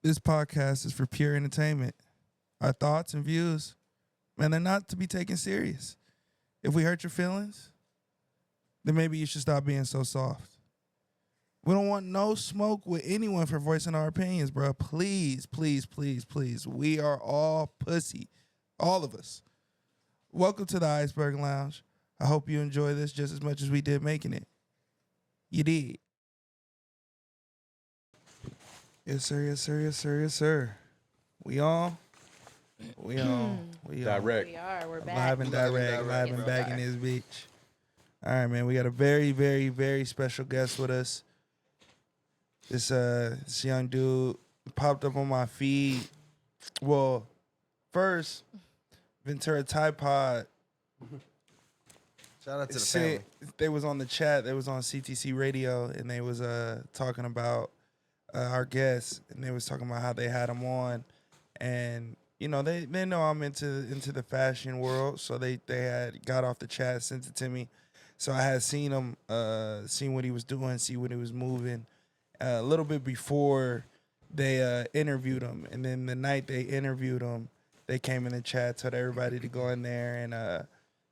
This podcast is for pure entertainment. Our thoughts and views, man, they're not to be taken serious. If we hurt your feelings, then maybe you should stop being so soft. We don't want no smoke with anyone for voicing our opinions, bro. Please, please, please, please. We are all pussy. All of us. Welcome to the Iceberg Lounge. I hope you enjoy this just as much as we did making it. You did. Yes, sir, yes, sir, yes, sir, yes, sir. We on? We on. We on. Direct. We are. We're back. Live and direct, live and back in this bitch. All right, man. We got a very, very, very special guest with us. This young dude popped up on my feed. Well, first, Ventura Tide Pod. Shout out to the said family. they was on the chat. They was on CTC Radio, and they was talking about our guests, and they was talking about how they had him on, and you know they know I'm into the fashion world, so they had got off the chat, sent it to me, so I had seen him, seen what he was doing, see what he was moving, a little bit before they interviewed him, and then the night they interviewed him, they came in the chat, told everybody to go in there, and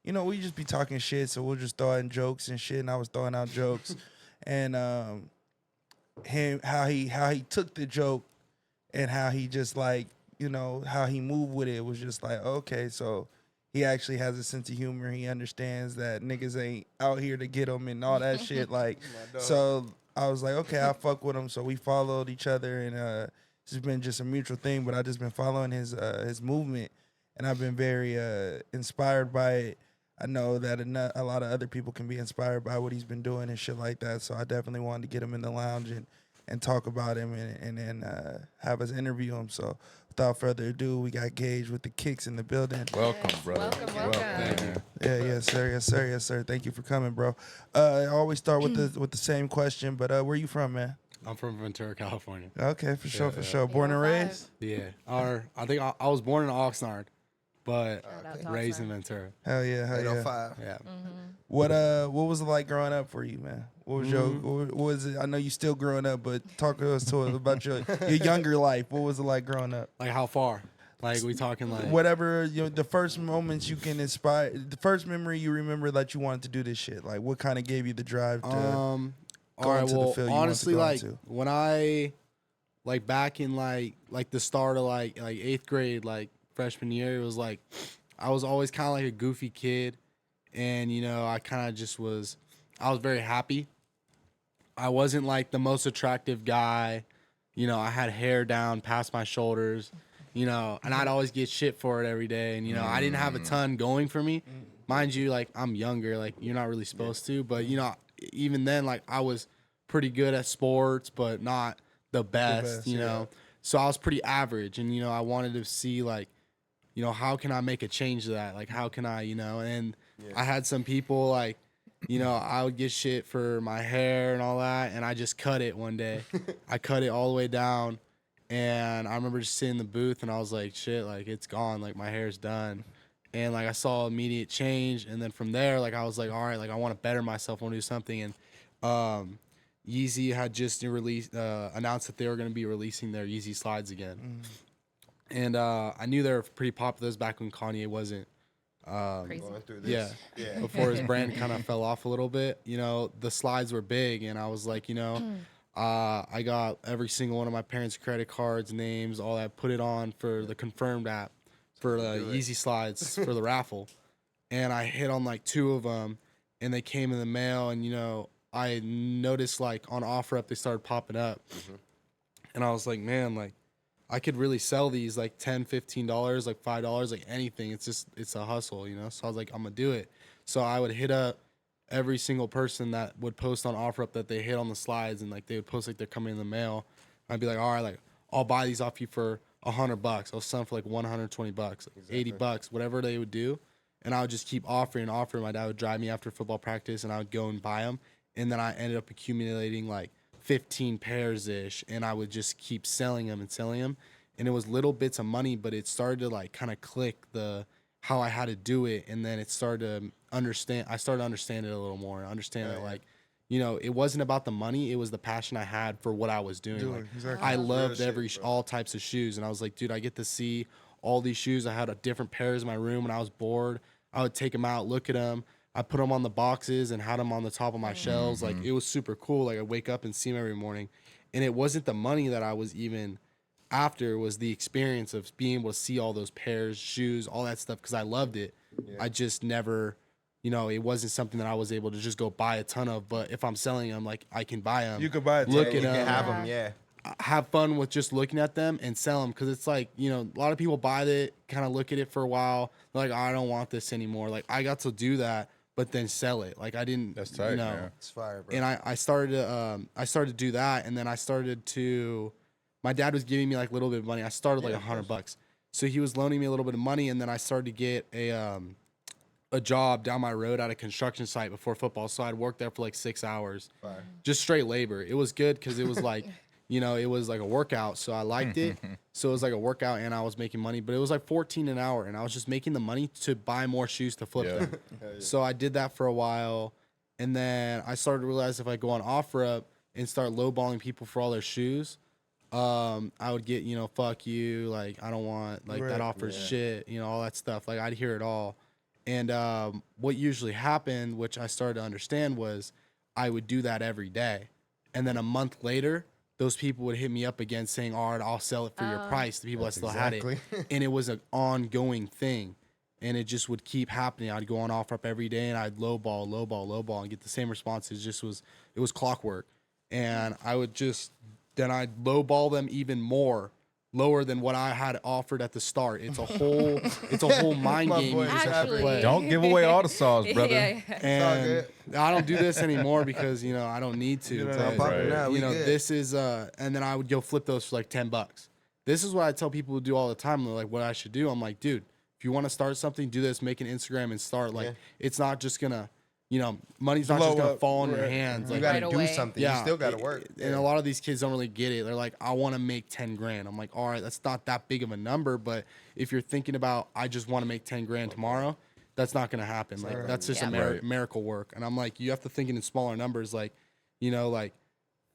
you know, we just be talking shit, so we'll just throw in jokes and shit, and I was throwing out jokes, and him how he took the joke and how he just like, you know, how he moved with it was just like, okay, so he actually has a sense of humor. He understands that niggas ain't out here to get him and all that shit. Like, so I was like, okay, I fuck with him. So we followed each other, and it's been just a mutual thing. But I just been following his movement, and I've been very inspired by it. I know that a lot of other people can be inspired by what he's been doing and shit like that. So I definitely wanted to get him in the lounge and talk about him and then have us interview him. So without further ado, we got Gage with the Kickzz in the building. Welcome, brother. Welcome. Thank you. Yeah, yes, sir, yes, sir, yes, sir. Thank you for coming, bro. I always start with the same question, but where you from, man? I'm from Ventura, California. Okay, for sure, for yeah. sure. Born and 805. raised? Yeah. I think I was born in Oxnard, but Shout out to raised in Oxnard. Ventura. Hell yeah, hell yeah. 805. Yeah. What was it like growing up for you, man? What was what was it? I know you still growing up, but talk to us about your younger life. What was it like growing up? Like how far? Like we talking like Whatever, you know, the first moments you can inspire, the first memory you remember that you wanted to do this shit. Like what kind of gave you the drive to all go right, into the well, field you wanted to honestly, go like into? when I like back in like the start of like 8th grade, like freshman year, it was like I was always kind of like a goofy kid, and you know I was very happy. I wasn't like the most attractive guy, you know. I had hair down past my shoulders, you know, and I'd always get shit for it every day, and you know I didn't have a ton going for me, mind you. Like I'm younger, like you're not really supposed to, but you know even then like I was pretty good at sports, but not the best, you know. So I was pretty average, and you know I wanted to see like, you know, how can I make a change to that? Like, how can I, you know, and I had some people like, you know, I would get shit for my hair and all that, and I just cut it one day. I cut it all the way down, and I remember just sitting in the booth, and I was like, shit, like, it's gone. Like, my hair's done. And, like, I saw immediate change, and then from there, like, I was like, all right, like, I want to better myself, I want to do something. And Yeezy had just announced that they were going to be releasing their Yeezy slides again. And I knew they were pretty popular. This was back when Kanye wasn't. Crazy. Going through this. Yeah. Before his brand kind of fell off a little bit. You know, the slides were big, and I was like, you know, I got every single one of my parents' credit cards, names, all that, put it on for the Confirmed app for the Yeezy slides for the raffle. And I hit on like 2 of them, and they came in the mail, and, you know, I noticed like on OfferUp they started popping up. And I was like, man, like, I could really sell these like $10, $15, like $5, like anything. It's a hustle, you know? So I was like, I'm gonna do it. So I would hit up every single person that would post on OfferUp that they hit on the slides, and like they would post like they're coming in the mail. I'd be like, all right, like I'll buy these off you for $100. I'll sell them for like $120, like $80, whatever they would do. And I would just keep offering. My dad would drive me after football practice, and I would go and buy them. And then I ended up accumulating like 15 pairs ish, and I would just keep selling them. And it was little bits of money, but it started to like kind of click how I had to do it. And then it started to understand. I started to understand it a little more. Understand that like, you know, it wasn't about the money. It was the passion I had for what I was doing. Like, exactly. I loved all types of shoes. And I was like, dude, I get to see all these shoes. I had different pairs in my room when I was bored. I would take them out, look at them. I put them on the boxes and had them on the top of my shelves. Like, it was super cool. Like, I wake up and see them every morning. And it wasn't the money that I was even after. It was the experience of being able to see all those pairs, shoes, all that stuff, because I loved it. Yeah. I just never, you know, it wasn't something that I was able to just go buy a ton of. But if I'm selling them, like, I can buy them. You could buy it. Look you at them. can have them, yeah. Have fun with just looking at them and sell them, because it's like, you know, a lot of people buy it, kind of look at it for a while. They're like, oh, I don't want this anymore. Like, I got to do that, but then sell it. Like, I didn't. That's tight, you know, man. It's fire, bro. And I started to do that, and then I started to. My dad was giving me like a little bit of money. I started like $100, so he was loaning me a little bit of money, and then I started to get a job down my road at a construction site before football. So I'd work there for like 6 hours, just straight labor. It was good because it was like. You know, it was like a workout, so I liked it. So it was like a workout, and I was making money, but it was like $14 an hour, and I was just making the money to buy more shoes to flip them. So I did that for a while, and then I started to realize if I go on OfferUp and start lowballing people for all their shoes, I would get, you know, fuck you, like, I don't want, like, that offer's shit, you know, all that stuff. Like, I'd hear it all. And what usually happened, which I started to understand, was I would do that every day. And then a month later, those people would hit me up again saying, all right, I'll sell it for your price. The people that still had it. And it was an ongoing thing. And it just would keep happening. I'd go on OfferUp every day, and I'd lowball, and get the same responses. It was clockwork. And I would then I'd lowball them even more, lower than what I had offered at the start. It's a whole mind game you just have to play. Don't give away all the sauce, brother. And I don't do this anymore because, you know, I don't need to. You know, this is and then I would go flip those for like $10. This is what I tell people to do all the time. They're like, what I should do. I'm like, dude, if you want to start something, do this, make an Instagram and start. Like, it's not just gonna, you know, money's not just gonna fall in your hands. You Like, gotta do something. You still gotta work. And a lot of these kids don't really get it. They're like, I want to make 10 grand. I'm like, all right, that's not that big of a number, but if you're thinking about, I just want to make 10 grand tomorrow, that's not gonna happen. Like, that's just a miracle work. And I'm like, you have to think in smaller numbers, like, you know, like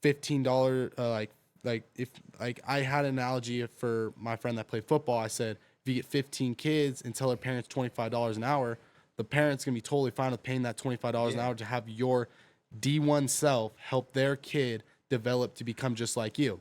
$15, like if like I had an analogy for my friend that played football. I said, if you get 15 kids and tell their parents $25 an hour, the parents gonna be totally fine with paying that $25 an hour to have your D1 self help their kid develop to become just like you.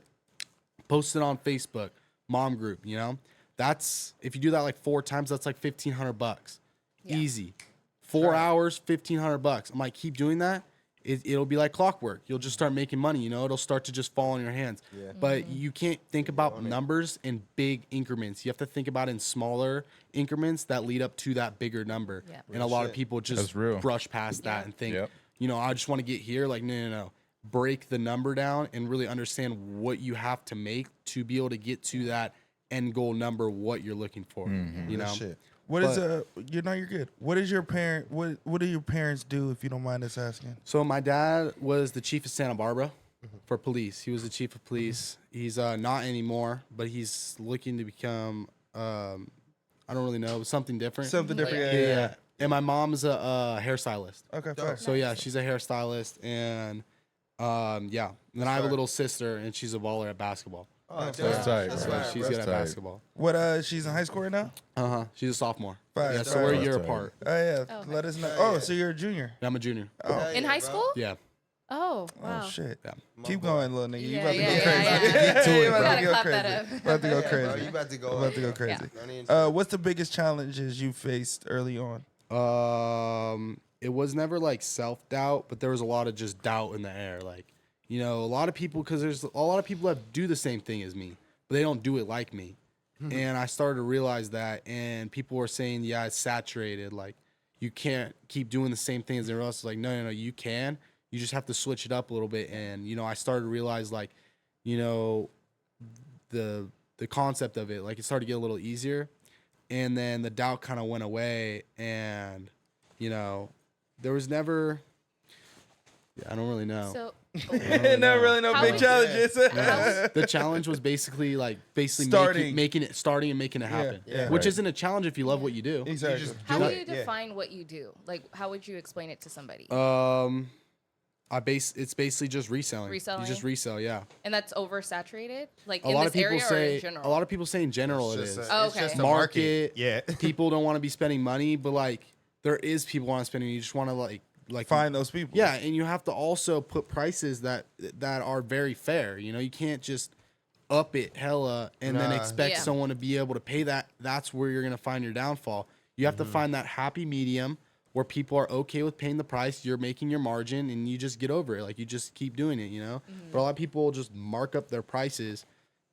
Post it on Facebook, mom group, you know? That's, if you do that like 4 times, that's like $1,500. Easy. 4 hours, $1,500. I'm like, keep doing that. It'll be like clockwork. You'll just start making money, you know? It'll start to just fall in your hands. But you can't think about numbers in big increments. You have to think about in smaller increments that lead up to that bigger number. And a lot of people just brush past that and think, you know, I just want to get here. Like, no. Break the number down and really understand what you have to make to be able to get to that end goal number, what you're looking for, you know? What is you're good. What is your parent? What do your parents do, if you don't mind us asking? So my dad was the chief of Santa Barbara for police. He was the chief of police. He's not anymore, but he's looking to become I don't really know, something different. Something different. Yeah. And my mom's a hairstylist. Okay, fair. So yeah, she's a hairstylist, and yeah. And then I have a little sister, and she's a baller at basketball. Oh, that's tight. She's good at basketball. What? She's in high school right now. She's a sophomore. Fire, Yeah, so we're a year apart. Oh yeah. Let us know. Oh, so you're a junior. I'm a junior. In high school? Yeah. Oh, wow. Oh shit. Yeah. Keep going, little nigga. You about to go Yeah. crazy. You You about gotta to go clap that crazy. up. About to go crazy. Bro, you about to go. About to go crazy. What's the biggest challenges you faced early on? It was never like self-doubt, but there was a lot of just doubt in the air. Like, you know, a lot of people, because there's a lot of people that do the same thing as me, but they don't do it like me. And I started to realize that, and people were saying, yeah, it's saturated. Like, you can't keep doing the same thing as everyone else. Like, no, you can. You just have to switch it up a little bit. And, you know, I started to realize, like, you know, the concept of it, like, it started to get a little easier. And then the doubt kind of went away. And, you know, there was never, I don't really know. So, Not really no big challenges. The challenge was basically Starting. starting and making it happen. Yeah. Which isn't a challenge if you love what you do. Exactly. how do you define what you do? Like, how would you explain it to somebody? It's basically just reselling. Reselling? You just resell, yeah. And that's oversaturated, like A in lot this of people area or say in general. a lot of people say in general It's it is. Oh, It's just okay. a market. Yeah. People don't want to be spending money, but like there is people want to spend money. You just want to like Find those people. Yeah, and you have to also put prices that are very fair. You know, you can't just up it hella and then Nah. expect Yeah. someone to be able to pay that. That's where you're gonna find your downfall. You have to find that happy medium where people are okay with paying the price. You're making your margin, and you just get over it. Like you just keep doing it. You know, but a lot of people just mark up their prices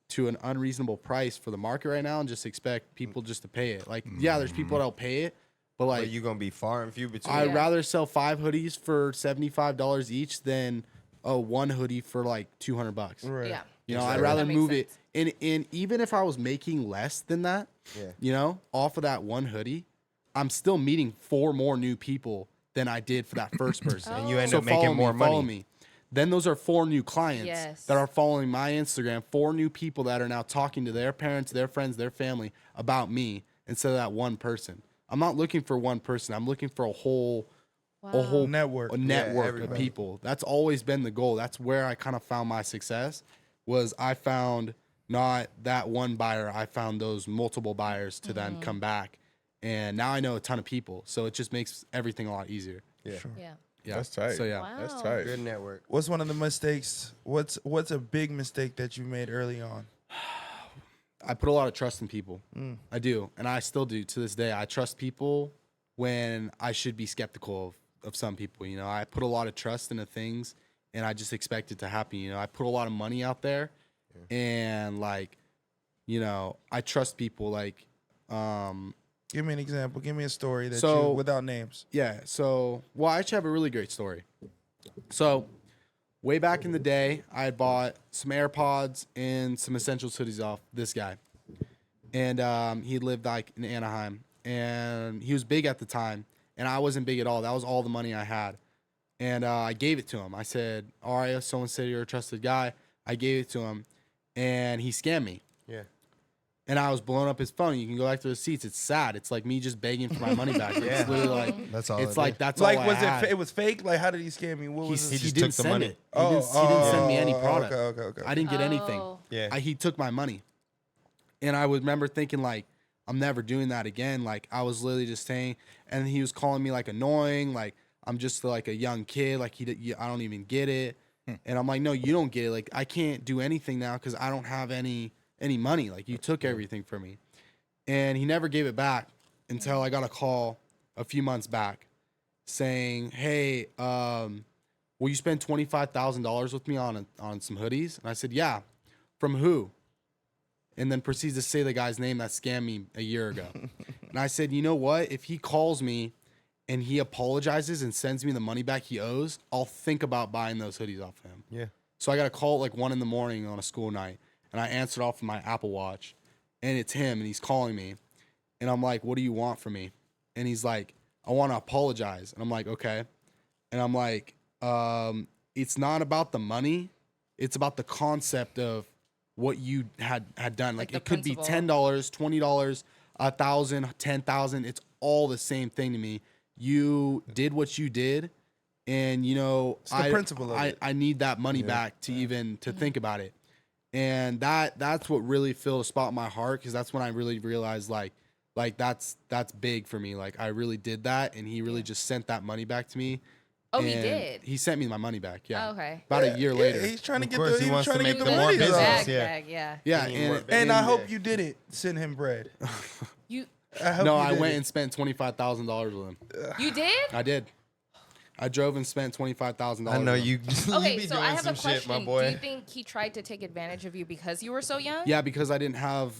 to an unreasonable price for the market right now and just expect people just to pay it. Like, yeah, there's people that'll pay it, but like But you gonna be far and few between. I'd Yeah. rather sell 5 hoodies for $75 each than one hoodie for like $200. Right. Yeah. You know, Exactly. I'd rather That makes move sense. it. And even if I was making less than that, Yeah. you know, off of that one hoodie, I'm still meeting 4 more new people than I did for that first person. And you end So up making follow more me, follow money. me. Then those are 4 new clients Yes. that are following my Instagram. 4 new people that are now talking to their parents, their friends, their family about me instead of that one person. I'm not looking for one person. I'm looking for a whole Network. a network of everybody. people. That's always been the goal. That's where I kind of found my success. Was I found not that one buyer. I found those multiple buyers to then come back, and now I know a ton of people. So it just makes everything a lot easier. Yeah. Yeah. Yeah, That's tight. So yeah, Wow. That's tight. Good network. What's one of the mistakes? What's a big mistake that you made early on? I put a lot of trust in people. I do, and I still do to this day. I trust people when I should be skeptical of some people. You know, I put a lot of trust into things, and I just expect it to happen. You know, I put a lot of money out there, and like, you know, I trust people. Like, Give me an example. Give me a story that So- you without names. yeah. So, well, I actually have a really great story. So, way back in the day, I had bought some AirPods and some Essentials hoodies off this guy, and he lived like in Anaheim, and he was big at the time, and I wasn't big at all. That was all the money I had, and I gave it to him. I said, "All right, someone said you're a trusted guy." I gave it to him, and he scammed me. Yeah. And I was blowing up his phone. You can go back to the receipts. It's sad. It's like me just begging for my money back. Yeah. It's literally like That's all. it's it like is. that's Like, all was I had. it was fake? Like, how did he scam you? What was He it? just didn't took the send money. it. He didn't send me any product. Okay. I didn't get anything. Oh. Yeah. He took my money, and I would remember thinking like, I'm never doing that again. Like I was literally just saying, and he was calling me like annoying, like I'm just like a young kid, like I don't even get it, and I'm like, no, you don't get it. Like I can't do anything now because I don't have any money. Like you took everything from me, and he never gave it back until I got a call a few months back saying, hey, will you spend $25,000 with me on some hoodies? And I said, yeah. From who? And then proceeds to say the guy's name that scammed me a year ago. And I said, you know what? If he calls me and he apologizes and sends me the money back he owes, I'll think about buying those hoodies off of him. Yeah. So I got a call at like 1 a.m. on a school night, and I answered off of my Apple Watch, and it's him, and he's calling me, and I'm like, what do you want from me? And he's like, I want to apologize. And I'm like, okay. And I'm like, it's not about the money. It's about the concept of what you had done. Like the it could principle. be $10, $20, $1,000, $10,000. It's all the same thing to me. You did what you did, and you know It's the principle of it. I need that money back to even to think about it. And that's what really filled a spot in my heart, because that's when I really realized like that's big for me. Like I really did that, and he really just sent that money back to me. Oh, he And did. He sent me my money back. Yeah. Oh, okay. About a year later. He's trying to Of get course, the. he wants trying to to make get the the more money. business, Bag, yeah. bag, yeah. Yeah, He need more- And I hope Yeah. you didn't send him bread. You I hope no, you I did went it. and spent $25,000 with him. you did? I did. I drove and spent $25,000. I know with him. you. you Okay, be so doing I have some a question. shit, my Do boy. you think he tried to take advantage of you because you were so young? Yeah, because I didn't have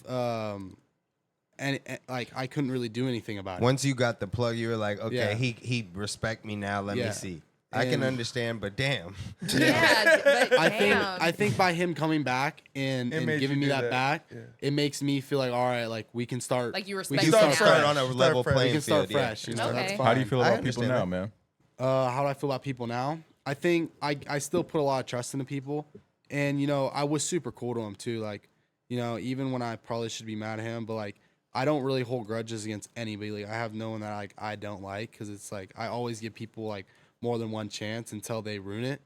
and like I couldn't really do anything about it. Once you got the plug, you were like, okay, Yeah. he respect me now. Let Yeah. me see. I can And- understand, but damn. Yeah, but I think by him coming back and made giving you me do that that. back, Yeah. it makes me feel like, all right, like we can start. Like you we respect can him start now. Start fresh. on a Start level fresh. We playing can start field. fresh. You know, Okay. that's How fine. How do you feel I about people understand now, that. man? How do I feel about people now? I think I still put a lot of trust into people, and you know I was super cool to him too. Like, you know, even when I probably should be mad at him, but like I don't really hold grudges against anybody. Like I have no one that like I don't like, because it's like I always give people like more than one chance until they ruin it.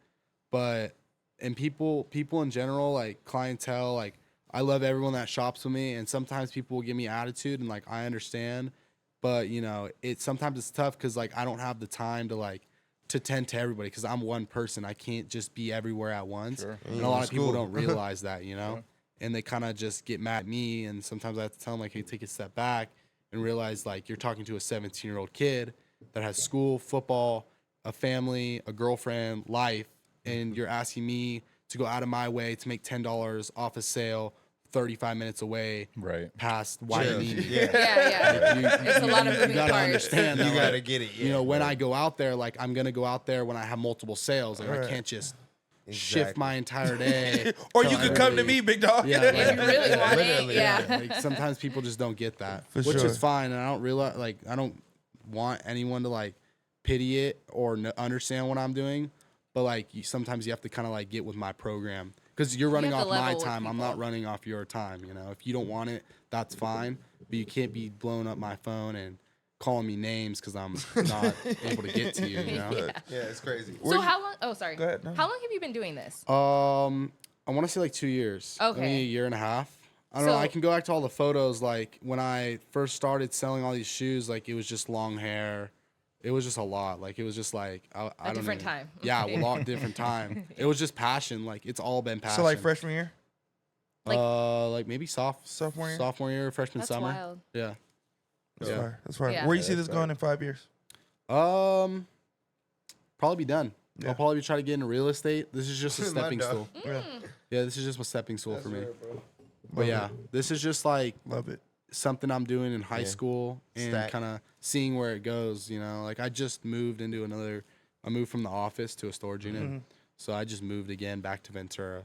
But and people in general, like clientele, like I love everyone that shops with me, and sometimes people will give me attitude, and like I understand, but you know, sometimes it's tough because like I don't have the time to tend to everybody because I'm one person. I can't just be everywhere at once, Sure. and a lot of people don't realize that, you know, and they kind of just get mad at me, and sometimes I have to tell them like, hey, take a step back and realize like you're talking to a 17-year-old kid that has school, football, a family, a girlfriend, life, and you're asking me to go out of my way to make $10 off a sale 35 minutes away Right. past why Chill. you need Yeah. Yeah. It's a lot of you moving gotta parts. understand You that, gotta like, get it. you know, when I go out there, like I'm gonna go out there when I have multiple sales. Like I Right. can't just shift Exactly. my entire day. Or tell you can come to everybody- me, big dog. Yeah, If you really want it, Literally, yeah. like sometimes people just don't get that, For which sure. is fine, and I don't realize like I don't want anyone to like pity it or understand what I'm doing, but like sometimes you have to kind of like get with my program because you're running have to off my level with time. I'm not people. running off your time. You know, if you don't want it, that's fine, but you can't be blowing up my phone and calling me names because I'm not able to get to you. You know. Yeah. Yeah, it's crazy. So how long? Oh, sorry. Go ahead, no. How long have you been doing this? I want to say like 2 years. Okay. Maybe a year and a half. I don't know. I So- can go back to all the photos. Like when I first started selling all these shoes, like it was just long hair. It was just a lot. Like it was just like I don't different even- time. Yeah, a lot different time. It was just passion. Like it's all been passion. So like freshman year, like maybe sophomore year. sophomore year, freshman That's summer. wild. Yeah. That's Yeah. fire. That's fire. Yeah. Where you see That's this going in 5 years? Probably be done. Yeah. I'll probably try to get into real estate. This is just a My stepping dog. stool. Yeah. Yeah, this is just a stepping stool for me. Real, bro. But Love yeah, this is just like Love it. something I'm doing in high Yeah. school and Stack. kind of seeing where it goes. You know, like I just moved into I moved from the office to a storage unit. Mhm. So I just moved again back to Ventura.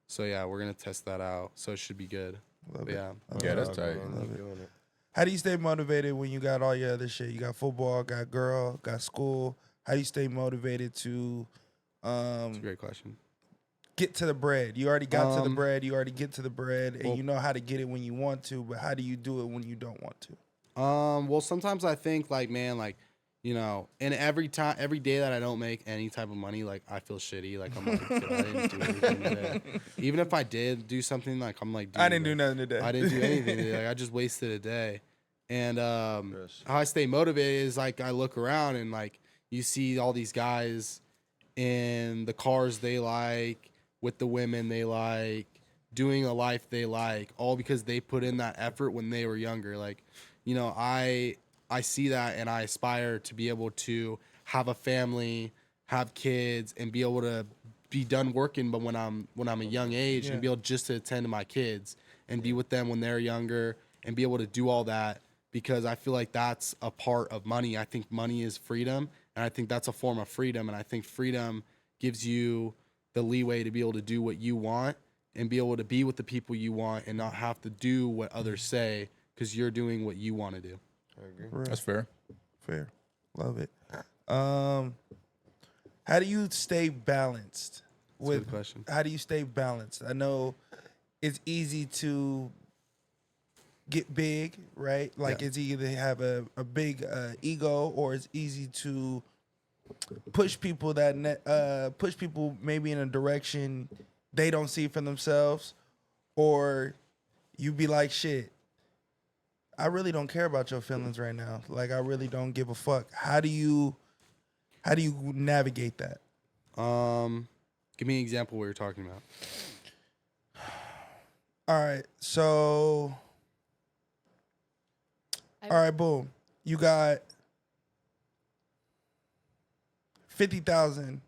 So yeah, we're going to test that out. So it should be good. Love But it. yeah. Yeah, that's Dog, tight. man, Love keep it. doing it. How do you stay motivated when you got all your other shit? You got football, got girl, got school. How do you stay motivated to That's a great question. get to the bread? You already got to the Um, bread. You already get to the bread, and well- you know how to get it when you want to. But how do you do it when you don't want to? Well, sometimes I think like, man, like, you know, and every day that I don't make any type of money, like I feel shitty. Like I'm like, "Dude, I didn't do anything today." Even if I did do something, like I'm like, I "Dude, didn't do like, nothing today. I didn't do anything today. Like I just wasted a day. And how I stay motivated is like I look around and like you see all these guys in the cars they like, with the women they like, doing a life they like, all because they put in that effort when they were younger. Like, you know, I see that and I aspire to be able to have a family, have kids, and be able to be done working, but when I'm a young age, Yeah. and be able just to attend to my kids and be with them when they're younger and be able to do all that, because I feel like that's a part of money. I think money is freedom, and I think that's a form of freedom, and I think freedom gives you the leeway to be able to do what you want and be able to be with the people you want and not have to do what others say because you're doing what you want to do. I agree. For real. That's fair. Fair. Love it. How do you stay balanced? That's a good question. How do you stay balanced? I know it's easy to get big, right? Like Yeah. it's either have a big ego, or it's easy to push people push people maybe in a direction they don't see for themselves, or you be like, shit, I really don't care about your feelings right now. Like I really don't give a fuck. How do you navigate that? Give me an example of what you're talking about. All right, so all right, boom. You got 50,000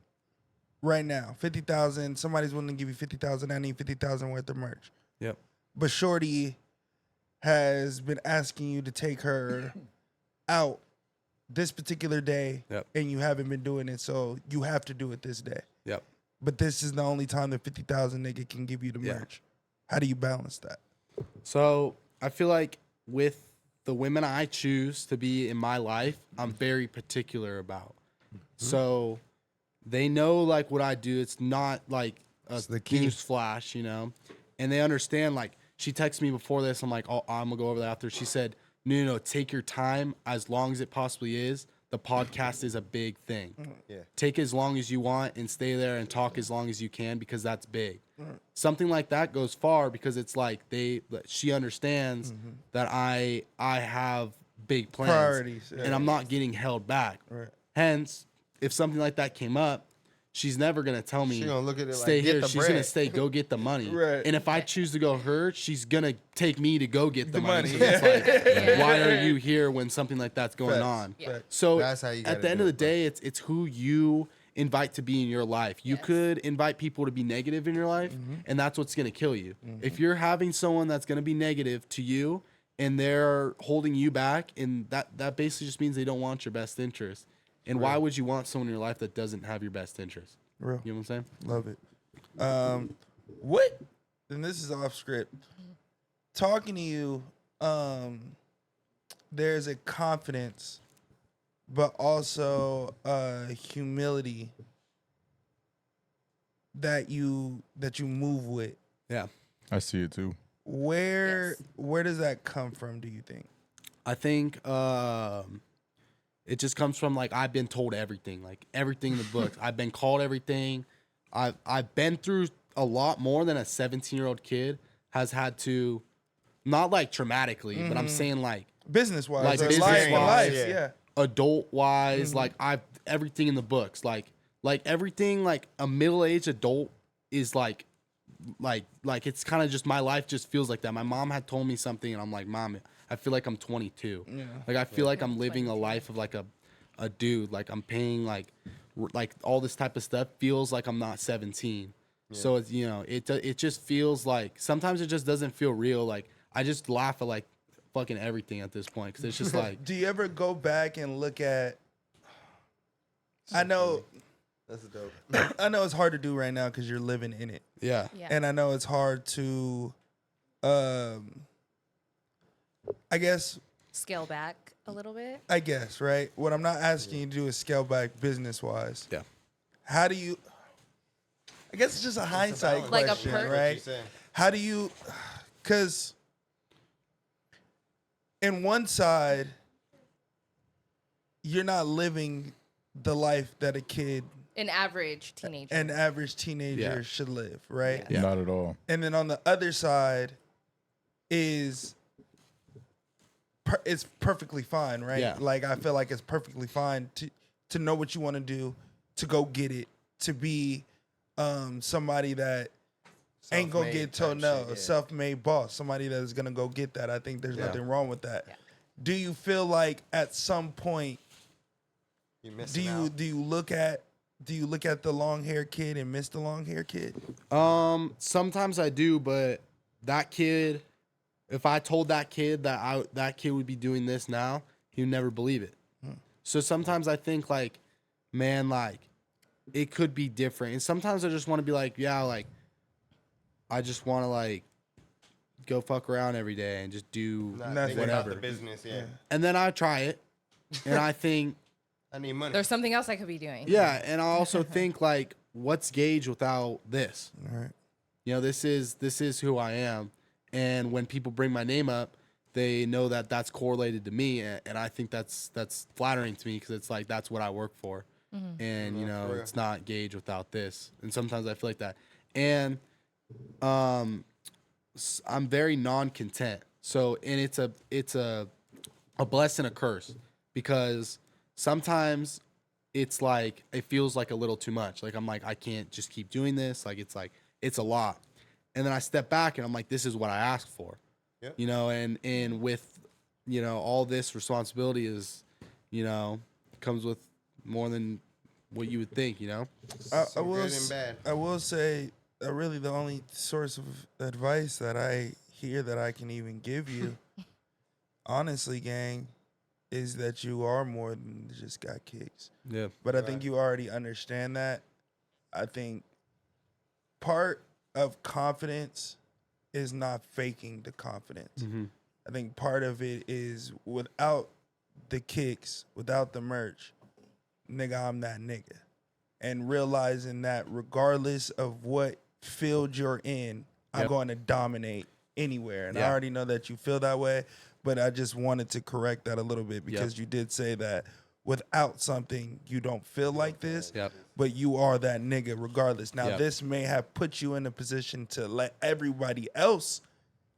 right now. 50,000. Somebody's willing to give you 50,000. I need 50,000 worth of merch. Yep. But Shorty has been asking you to take her out this particular day, Yep. and you haven't been doing it, so you have to do it this day. Yep. But this is the only time the 50,000 nigga can give you the Yeah. merch. How do you balance that? So I feel like with the women I choose to be in my life, I'm very particular about. So they know like what I do. It's not like a It's the key. news flash, you know, and they understand. Like she texted me before this. I'm like, oh, I'm gonna go over that after. She said, no, take your time as long as it possibly is. the podcast is a big thing. Yeah. Take as long as you want and stay there and talk as long as you can because that's big. Something like that goes far because it's like she understands that I have big plans Priorities, yeah. and I'm not getting held back. Right. Hence, if something like that came up, she's never gonna tell me She gonna look at it like, stay "Get here. the She's gonna bread." stay, go get the money. Right. And if I choose to go her, she's gonna take me to go get the money. money. So it's like, why are you here when something like that's going Facts. on? Yeah. So That's how you at gotta the end do of the it, bro. day, it's who you invite to be in your life. You Yes. could invite people to be negative in your life, and that's what's gonna kill you. If you're having someone that's gonna be negative to you and they're holding you back, and that basically just means they don't want your best interest. And why would you want someone in your life that doesn't have your best interest? Real. You know what I'm saying? Love it. What? And this is off script. Talking to you, there's a confidence, but also humility that you move with. Yeah. I see it too. Where Yes. does that come from? Do you think? I think it just comes from like I've been told everything, like everything in the books. I've been called everything. I've been through a lot more than a 17-year-old kid has had to, not like traumatically, but I'm saying like Business wise, Like life, business-wise, life, yeah. yeah. adult wise, like I've everything in the books, like everything like a middle-aged adult is like it's kind of just my life just feels like that. My mom had told me something and I'm like, Mom, I feel like I'm 22. Yeah. Like I feel like I'm living a life of like a dude. Like I'm paying like all this type of stuff feels like I'm not 17. So it's, you know, it just feels like sometimes it just doesn't feel real. Like I just laugh at like fucking everything at this point because it's just like Do you ever go back and look at? I know, That's dope. I know it's hard to do right now because you're living in it, yeah. Yeah. and I know it's hard to, I guess, Scale back a little bit. right. What I'm not asking you to do is scale back business wise. Yeah. How do you? I guess it's just a hindsight valid Like a question, per- right? How do you? Because in one side, you're not living the life that a kid, An average teenager. an average teenager Yeah. should live, right? Yeah. Not at all. And then on the other side is it's perfectly fine, right? Yeah. Like I feel like it's perfectly fine to know what you want to do, to go get it, to be somebody that ain't gonna Self-made get told type no, shit, yeah. self-made boss, somebody that is gonna go get that. I think there's Yeah. nothing wrong with that. Yeah. Do you feel like at some point You missing out. do you look at the long hair kid and miss the long hair kid? Sometimes I do, but that kid, if I told that kid that kid would be doing this now, he would never believe it. So sometimes I think like, man, like it could be different. And sometimes I just want to be like, yeah, like I just want to like go fuck around every day and just do Not Nothing. thinking about whatever. the business, yeah. And then I try it. And I think, I need money. There's something else I could be doing. yeah. And I also think like, what's Gage without this? All right. You know, this is who I am. And when people bring my name up, they know that that's correlated to me. And I think that's flattering to me because it's like, that's what I work for. And, you Yeah, know, for real. it's not Gage without this. And sometimes I feel like that. And I'm very non-content. So, and it's a blessing and a curse because sometimes it's like, it feels like a little too much. Like, I'm like, I can't just keep doing this. Like, it's a lot. And then I step back and I'm like, this is what I asked for, Yep. you know, and with, you know, all this responsibility is, you know, comes with more than what you would think, you know? I Some will good and bad. I will say really the only source of advice that I hear that I can even give you, honestly, gang, is that you are more than just got kicks. Yeah. But I think you already understand that. I think part of confidence is not faking the confidence. Mm-hmm. I think part of it is without the kicks, without the merch, nigga, I'm that nigga. And realizing that regardless of what field you're in, I'm Yep. going to dominate anywhere. And I Yeah. already know that you feel that way, but I just wanted to correct that a little bit because you did say that without something, you don't feel like this. Yep. But you are that nigga regardless. Now, Yep. this may have put you in a position to let everybody else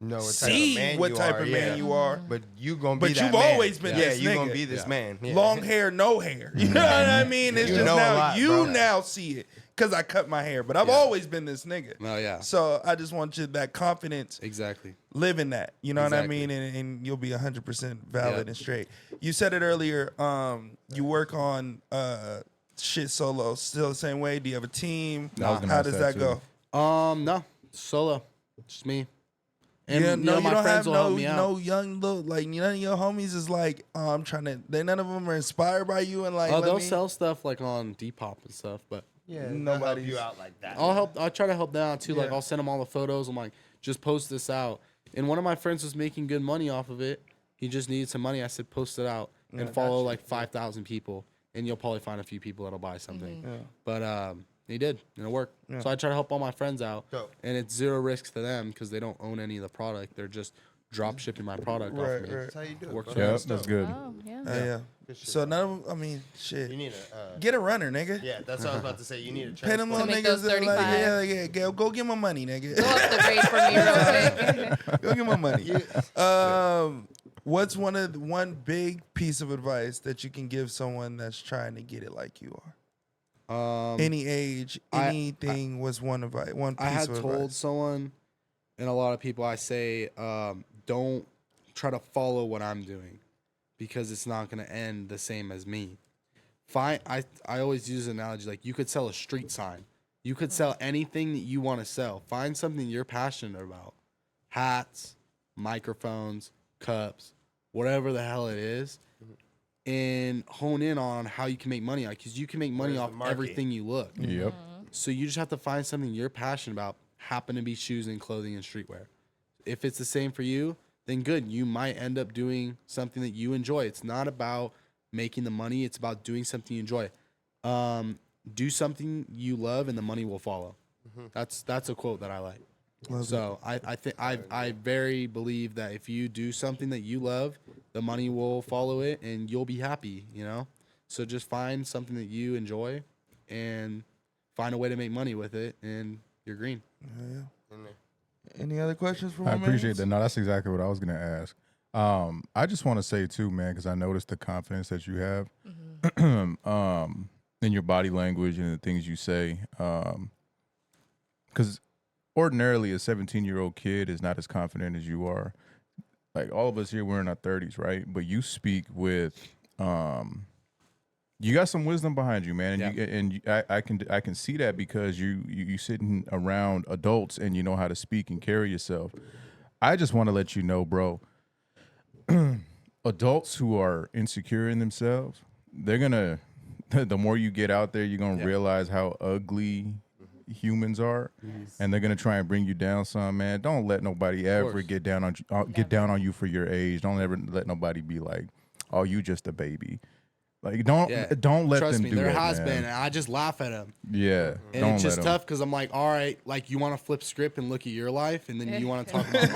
know what see type of man what you type are, of man you are. But you gonna be But that you've man. always been yeah, this you gonna nigga. be this man. Yeah. Long hair, no hair. You know what I mean? It's You just know a now lot, you bro. now see it because I cut my hair. But I've always been this nigga. Oh, yeah. So I just want you that confidence. Exactly. Live in that. You know what I Exactly. mean? And you'll be 100% valid Yep. and straight. You said it earlier. You work on shit solo. Still the same way? Do you have a team? I was gonna How ask does that that too. go? No, solo, just me. And Yeah, you know, my you don't friends have will help me out. no young little like none of your homies is like, oh, I'm trying to. None of them are inspired by you and like. Oh, let they'll me- sell stuff like on Depop and stuff, but Yeah, Nobody's- they'll help you out like that. I'll try to help them out too. Like Yeah. I'll send them all the photos. I'm like, just post this out. And one of my friends was making good money off of it. He just needed some money. I said, post it out and follow like 5,000 people, and you'll probably find a few people that'll buy something. Yeah. But he did, and it worked. Yeah. So I try to help all my friends out, Dope. and it's zero risk to them because they don't own any of the product. They're just drop shipping my product off Right, of me. right. That's how you do it. Works bro. Yeah, That's that's dope. good. Oh, yeah. Yeah. Good shit, So bro. none of them. I mean, shit. You need a. Get a runner, nigga. Yeah, that's what I was about to say. You need a Pay them transport. little To make niggas those that like, 35. yeah, go get my money, nigga. Go up the grade for me real quick. Go get my money. What's one big piece of advice that you can give someone that's trying to get it like you are? Any age, anything was one advice. One piece I had of told advice. someone, and a lot of people, I say, don't try to follow what I'm doing because it's not going to end the same as me. I always use an analogy like you could sell a street sign. You could sell anything that you want to sell. Find something you're passionate about. Hats, microphones, cups, whatever the hell it is, and hone in on how you can make money on it because you can make money Where's off the market? everything you look. Yep. So you just have to find something you're passionate about, happen to be shoes and clothing and streetwear. If it's the same for you, then good. You might end up doing something that you enjoy. It's not about making the money. It's about doing something you enjoy. Do something you love and the money will follow. That's a quote that I like. So I think I very believe that if you do something that you love, the money will follow it and you'll be happy, you know? So just find something that you enjoy and find a way to make money with it and you're green. Any other questions from I my appreciate mans? that. No, that's exactly what I was gonna ask. I just want to say too, man, because I noticed the confidence that you have, in your body language and the things you say. Because ordinarily, a 17-year-old kid is not as confident as you are. Like all of us here, we're in our 30s, right? But you speak with, you got some wisdom behind you, man, and I can see that because you sitting around adults and you know how to speak and carry yourself. I just want to let you know, bro. Adults who are insecure in themselves, they're gonna. The more you get out there, you're gonna realize how ugly humans are, and they're gonna try and bring you down some, man. Don't let nobody ever get down on you for your age. Don't ever let nobody be like, oh, you just a baby. Like don't let Trust them me, do there that, has man. been, and I just laugh at them. Yeah, And don't it's just let 'em. tough because I'm like, all right, like you want to flip script and look at your life, and then you want to talk about my life.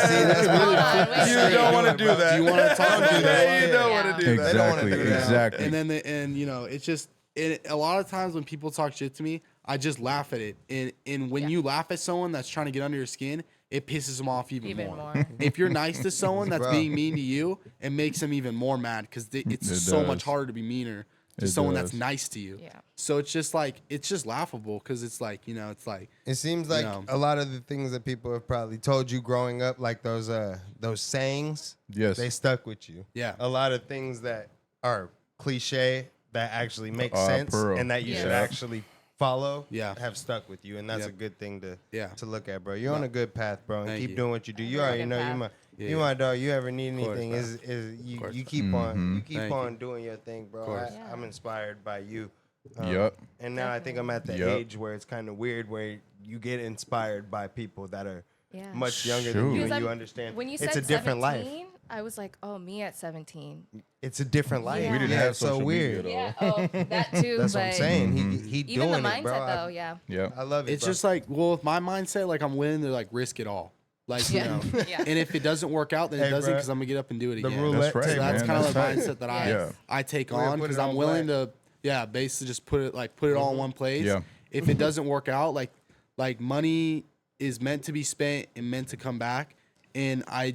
See, that's Hold really on, wait. You don't want to do that. Do you want to talk about do that? that. You don't want to do that. They don't wanna Exactly, do that. exactly. And then and you know, it's just a lot of times when people talk shit to me, I just laugh at it. And when you laugh at someone that's trying to get under your skin, it pisses them off even more. If you're nice to someone that's Bro. being mean to you, it makes them even more mad because it's It so much does. harder to be meaner to It someone that's does. nice to you. Yeah. So it's just like it's just laughable because it's like, you know, it's like It seems like know. a lot of the things that people have probably told you growing up, like those sayings, Yes. they stuck with you. Yeah. A lot of things that are cliche that actually make sense Pearl. and that you should Yeah. actually follow Yeah. have stuck with you, and that's Yep. a good thing to Yeah. to look at, bro. You're on a good path, bro, and Thank keep you. doing what you do. You You're on a already good know path. you my dog. You ever need course, anything? bro. Is you course, you bro. keep on you keep Thank on you. doing your thing, bro. course. Yeah. I'm inspired by you. Yup. And now I think I'm at the Yup. age where it's kind of weird where you get inspired by people that are Yeah. much younger Shoot. than you, Because and you I'm- understand When you it's said a different 17, I was like, oh, me at 17. It's a different life. We didn't yeah, have it's so social weird. media, Yeah, oh, that too. That's but what I'm saying. He even doing the it, bro. mindset, though, yeah. Yep. I love it. It's bro. just like, well, with my mindset, like I'm willing to like risk it all. Like, Yeah. Yeah. and if it doesn't work out, then it Hey, doesn't bro. because I'm gonna get up and do it The again. roulette That's right, So table. that's man. kind of the That's mindset that Yes. I take We're gonna on put because it I'm on willing black. to, basically just put it all in one place. Yeah. If it doesn't work out, like money is meant to be spent and meant to come back, and I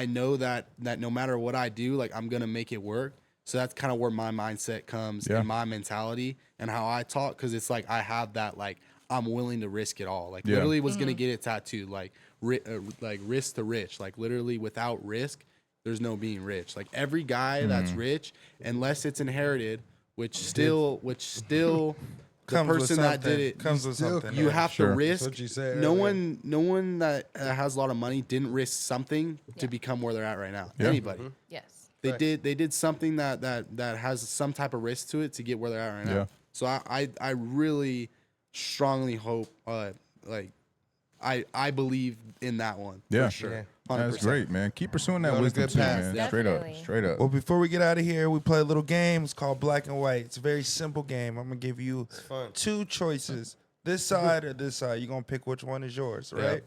know that no matter what I do, like I'm gonna make it work. So that's kind of where my mindset comes Yeah. and my mentality and how I talk, because it's like I have that, like I'm willing to risk it all. Like Yeah. literally was gonna get it tattooed, like risk to rich. Like literally without risk, there's no being rich. Like every guy that's rich, unless it's inherited, which still the Comes with person that something. did it, Comes with still- something. you yeah. have Sure. to risk. That's what you said No earlier. one that has a lot of money didn't risk something to Yeah. become where they're at right now. Yeah. Anybody. Yes. They did something that has some type of risk to it to get where they're at right now. Yeah. So I really strongly hope I believe in that one. Yeah. For sure. Yeah. 100%. That's great, man. Keep pursuing that You're on a wisdom good too, path. man. Definitely. Straight up. Well, before we get out of here, we play a little game. It's called Black and White. It's a very simple game. I'm gonna give you fun. 2 choices, this side or this side. You're gonna pick which one is yours, right?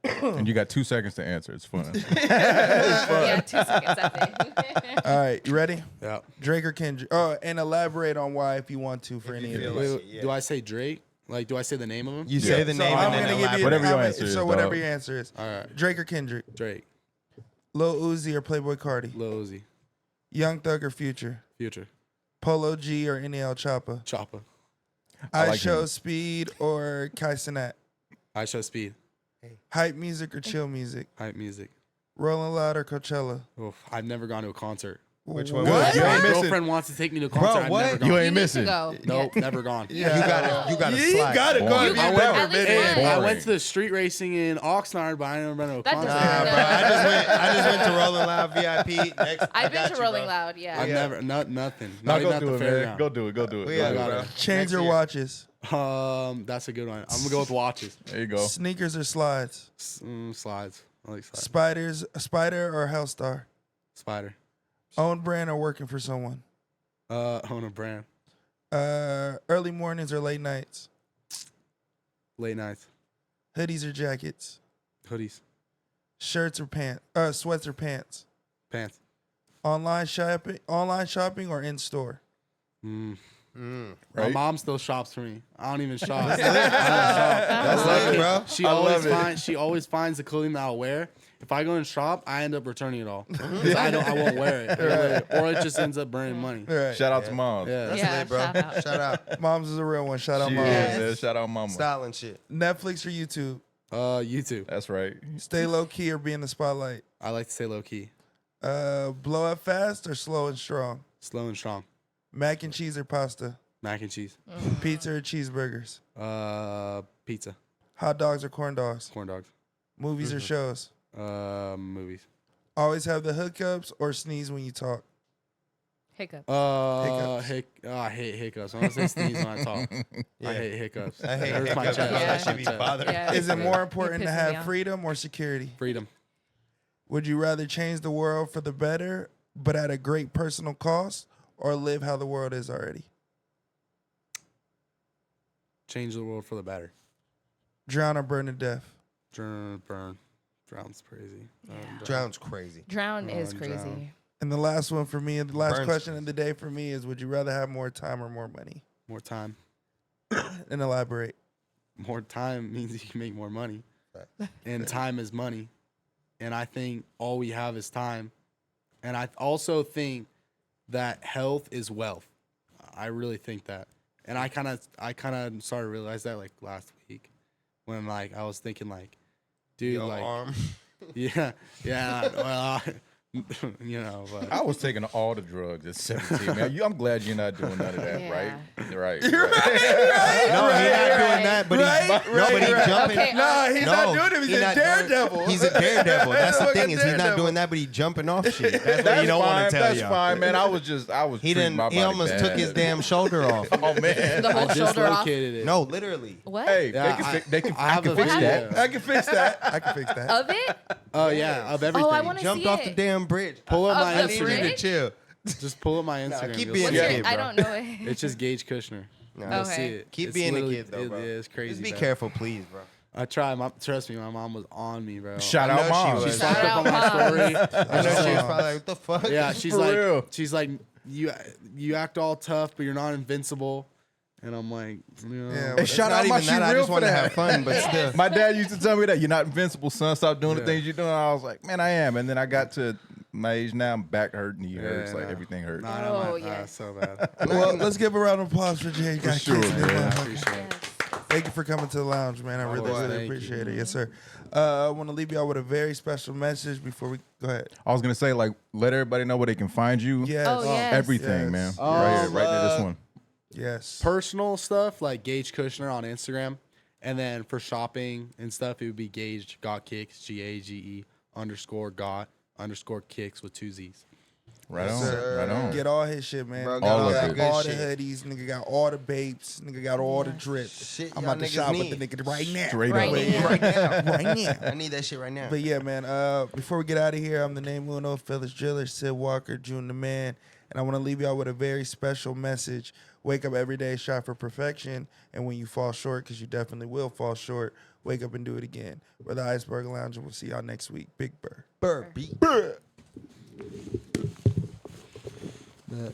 And you got 2 seconds to answer. It's fun. Yeah, 2 seconds, I think. All right, you ready? Yeah. Drake or Kendrick? Oh, and elaborate on why if you want to for any of feel these. like- Wait, do I say Drake? Like, do I say the name of him? You say the So name I'm and gonna then give you elaborate. Whatever your I'm- answer is, So whatever dog. your answer is. All right. Drake or Kendrick? Drake, Lil Uzi or Playboy Cardi? Lil Uzi, Young Thug or Future? Future, Polo G or NL Choppa? Choppa, I I like Show him. Speed or Kai Cenat? I Show Speed, Hype music or chill music? hype music. Rolling Loud or Coachella? Oof, I've never gone to a concert. Which one? What? You My ain't missing. girlfriend wants to take me to a concert. I've what? never gone. You You ain't need missing. to go. Nope, Yeah. never gone. Yeah. You gotta You slide. gotta go. Boring. If You you've gotta never at least been. once. I Boring. went to the street racing in Oxnard, but I never been to a That concert. doesn't Nah, count. bro. I just went to Rolling Loud VIP. Next, I I've been got to you, Rolling bro. Loud, yeah. I've never, nothing. No, Not even go at do the it, man. fairground. Go do it. Go do it. We Go got do it, it. bro. Chains Next or year. watches? That's a good one. I'm gonna go with watches. There you go. Sneakers or slides? Slides. I like slides. Spider or Hellstar? Spider. Own brand or working for someone? Own a brand. Early mornings or late nights? Late nights. Hoodies or jackets? Hoodies. Shirts or pants? Sweats or pants? Pants. Online shopping or in store? My Right? mom still shops for me. I don't even shop. That's lit, bro. She always finds the clothing that I'll wear. If I go and shop, I end up returning it all. 'Cause I won't wear it. Or it just ends up burning money. All right. Shout out to mom. Yeah. That's Yeah, lit, bro. shout out. Shout out. Mom's is a real one. Shout out She mom. is, Yes. man. Shout out mama. Styling shit. Netflix or YouTube? YouTube. That's right. Stay low key or be in the spotlight? I like to stay low key. Blow up fast or slow and strong? Slow and strong. Mac and cheese or pasta? Mac and cheese. Pizza or cheeseburgers? Pizza. Hot dogs or corn dogs? Corn dogs. Movies or shows? Movies. Always have the hookups or sneeze when you talk? Hiccup. I hate hiccups. I want to say sneeze when I talk. Yeah. I hate hiccups. I hate Hurts my hiccups. chest. Yeah. That should be My chest. bothering. Yeah. Is it more important to pissing me have off. freedom or security? Freedom. Would you rather change the world for the better, but at a great personal cost, or live how the world is already? Change the world for the better. Drown or burn to death? Burn. Drown's crazy. Drown's crazy. Drown is Drown. crazy. And the last one for me, and the last Burns question of the day for me is: would you rather have more time or more money? More time. And elaborate. More time means you can make more money. And time is money. And I think all we have is time. And I also think that health is wealth. I really think that. And I kind of started to realize that like last week when like I was thinking like, dude, Yo, like arm. yeah, well, but I was taking all the drugs at 17, man. I'm glad you're not doing none of that, Yeah. right? Right. No, he's not doing that, but he's jumping. Okay, Nah, he's not No, doing it. He's a not doing- daredevil. He's a daredevil. That's the Fucking thing is he's not daredevil. doing that, but he's jumping off shit. That's what That's you don't fine. want to tell That's you. fine, man. I was He treating didn't. my He body almost bad. took his damn shoulder off. Oh man. The I whole shoulder off. dislocated it. No, literally. What? Hey, Yeah, they can I have a fix video. that. I can fix that. I can fix that. Of it? Oh yeah, of everything. Oh, I want to Jumped see off it. the damn bridge. pull up Of my the I need you to bridge? chill. Just pull up my Instagram. keep you'll being see a What's it. kid, your, I bro. don't know it. It's just Gage Kushner. No. You'll Okay. see it. Keep It's being a literally- kid, though, bro. It's crazy. Just be bro. careful, please, bro. I try. Trust me, my mom was on me, bro. Shout I out know she mom. was. She Shout fucked up out on my story. I know she was probably like, what the fuck? Yeah, she's For like, real. you act all tough, but you're not invincible. And I'm like, Yeah, yeah. well, Hey, It's shout not out my even that. she I real just for want to that. have fun, but still. My dad used to tell me that you're not invincible, son. Stop doing the Yeah. things you're doing. I was like, man, I am. And then I got to my age now, I'm back hurt, knee hurts, like nah. everything hurts. Nah, Oh, nah, yes. so bad. Well, let's give a round of applause for Jay. Got sure, Kickzz in this man. motherfucker. Appreciate it. Thank you for coming to the lounge, man. I really, Always. really Thank you. appreciate it. Yes, sir. I want to leave y'all with a very special message before we go ahead. I was gonna say, like, let everybody know where they can find you. Yes. Oh, yes. Everything, man. Yes. Right here, right near this one. Yes. Personal stuff like Gage Kushner on Instagram, and then for shopping and stuff, it would be Gage got kicks GAGE_got_kicks with 2 Z's. Right on. Sir. Right on. Get all his shit, man. Bro, got all Nigga of got it. all Good the shit. hoodies. Nigga got all the babes. Nigga got all the drip. Shit, I'm y'all about to niggas shop need. with the nigga right now. Straight Right up. now. Right now. Right now. I need that shit right now. But yeah, man. Before we get out of here, I'm the name Uno, Phyllis Driller, Sid Walker, June the Man, and I want to leave y'all with a very special message. Wake up every day, strive for perfection, and when you fall short, because you definitely will fall short, wake up and do it again. We're the Iceberg Lounge, and we'll see y'all next week. Big Bird. Burpee. Brr. But